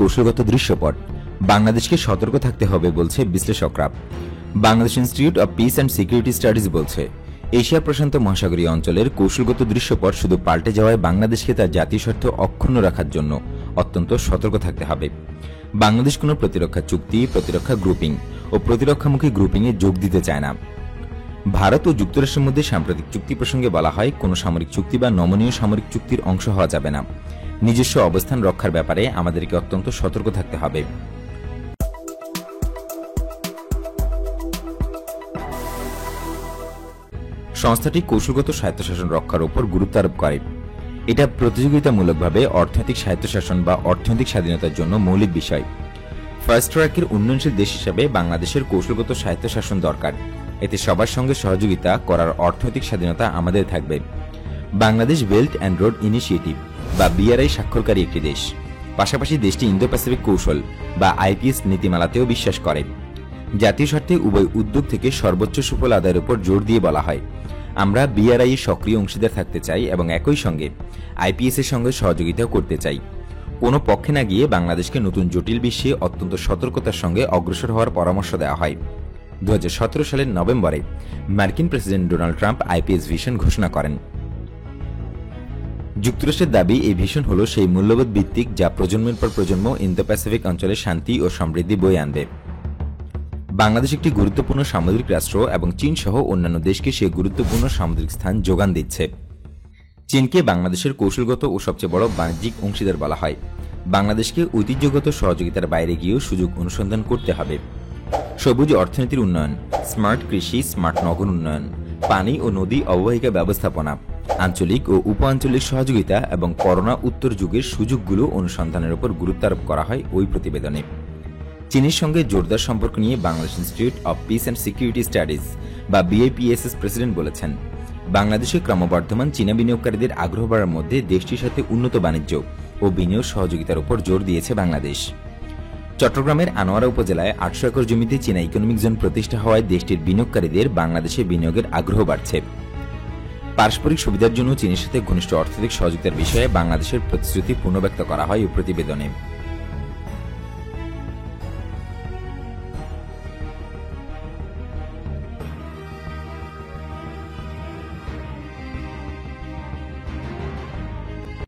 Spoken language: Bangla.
কৌশলগত দৃশ্যপট, বাংলাদেশকে সতর্ক থাকতে হবে বলছে বিশ্লেষকরা। Bangladesh institute of piece and security studies বলছে, এশিয়া প্রশান্ত মহাসাগরীয় অঞ্চলের কৌশলগত দৃশ্যপট শুধু পাল্টে যাওয়ায় বাংলাদেশকে তার জাতীয় স্বার্থ অক্ষুণ্ণ রাখার জন্য অত্যন্ত সতর্ক থাকতে হবে। বাংলাদেশ কোনো প্রতিরক্ষা চুক্তি, প্রতিরক্ষা গ্রুপিং ও প্রতিরক্ষামুখী গ্রুপিংয়ে যোগ দিতে চায় না। ভারত ও যুক্তরাষ্ট্রের মধ্যে সাম্প্রতিক চুক্তি প্রসঙ্গে বলা হয়, কোনো সামরিক চুক্তি বা নমনীয় সামরিক চুক্তির অংশ হওয়া যাবে না। নিজস্ব অবস্থান রক্ষার ব্যাপারে আমাদেরকে অত্যন্ত সতর্ক থাকতে হবে। সংস্থাটি কৌশলগত স্বায়ত্তশাসন রক্ষার উপর গুরুত্ব আরোপ করে। এটা প্রতিযোগিতামূলকভাবে অর্থনৈতিক স্বায়ত্তশাসন বা অর্থনৈতিক স্বাধীনতার জন্য মৌলিক বিষয়। ফার্স্ট ট্র্যাকের উন্নয়নশীল দেশ হিসেবে বাংলাদেশের কৌশলগত স্বায়ত্তশাসন দরকার। এতে সবার সঙ্গে সহযোগিতা করার অর্থনৈতিক স্বাধীনতা আমাদের থাকবে। Bangladesh belt and road initiative বা বিআরআই স্বাক্ষরকারী একটি দেশ। পাশাপাশি দেশটি ইন্দো প্যাসিফিক কৌশল বা আইপিএস নীতিমালাতেও বিশ্বাস করে। জাতীয় স্বার্থে উভয় উদ্যোগ থেকে সর্বোচ্চ সুফল আদায়ের উপর জোর দিয়ে বলা হয়, আমরা বিআরআই এর সক্রিয় অংশীদার থাকতে চাই এবং একই সঙ্গে আইপিএস এর সঙ্গে সহযোগিতাও করতে চাই। কোনো পক্ষে না গিয়ে বাংলাদেশকে নতুন জটিল বিশ্বে অত্যন্ত সতর্কতার সঙ্গে অগ্রসর হওয়ার পরামর্শ দেওয়া হয়। 2017 সালের নভেম্বরে মার্কিন president Donald Trump IPS vision ঘোষণা করেন। যুক্তরাষ্ট্রের দাবি, এই ভিশন হল সেই মূল্যবোধ ভিত্তিক যা প্রজন্মের পর প্রজন্ম ইন্দো প্যাসিফিক অঞ্চলে শান্তি ও সমৃদ্ধি বয়ে আনবে। বাংলাদেশ একটি গুরুত্বপূর্ণ সামুদ্রিক রাষ্ট্র এবং চীন সহ অন্যান্য দেশকে সেই গুরুত্বপূর্ণ সামুদ্রিক স্থান যোগান দিচ্ছে। চীনকে বাংলাদেশের কৌশলগত ও সবচেয়ে বড় বাণিজ্যিক অংশীদার বলা হয়। বাংলাদেশকে ঐতিহ্যগত সহযোগিতার বাইরে গিয়েও সুযোগ অনুসন্ধান করতে হবে। সবুজ অর্থনীতির উন্নয়ন, স্মার্ট কৃষি, স্মার্ট নগর উন্নয়ন, পানি ও নদী অববাহিকা ব্যবস্থাপনা, আঞ্চলিক ও উপ আঞ্চলিক সহযোগিতা এবং করোনা উত্তর যুগের সুযোগগুলো অনুসন্ধানের উপর গুরুত্ব আরোপ করা হয় ওই প্রতিবেদনে। চীনের সঙ্গে জোরদার সম্পর্ক নিয়ে Bangladesh institute of piece and security studies বা বিআইপিএসএস প্রেসিডেন্ট বলেছেন, বাংলাদেশে ক্রমবর্ধমান চীনা বিনিয়োগকারীদের আগ্রহ বাড়ার মধ্যে দেশটির সাথে উন্নত বাণিজ্য ও বিনিয়োগ সহযোগিতার উপর জোর দিয়েছে বাংলাদেশ। চট্টগ্রামের আনোয়ারা উপজেলায় 800 একর জমিতে চীনা ইকোনমিক জোন প্রতিষ্ঠা হওয়ায় দেশটির বিনিয়োগকারীদের বাংলাদেশে বিনিয়োগের আগ্রহ বাড়ছে। পারস্পরিক সুবিধার জন্য চীনের সাথে ঘনিষ্ঠ অর্থনৈতিক সহযোগিতার বিষয়ে বাংলাদেশের প্রতিশ্রুতি পুনর্ব্যক্ত করা হয় এই প্রতিবেদনে।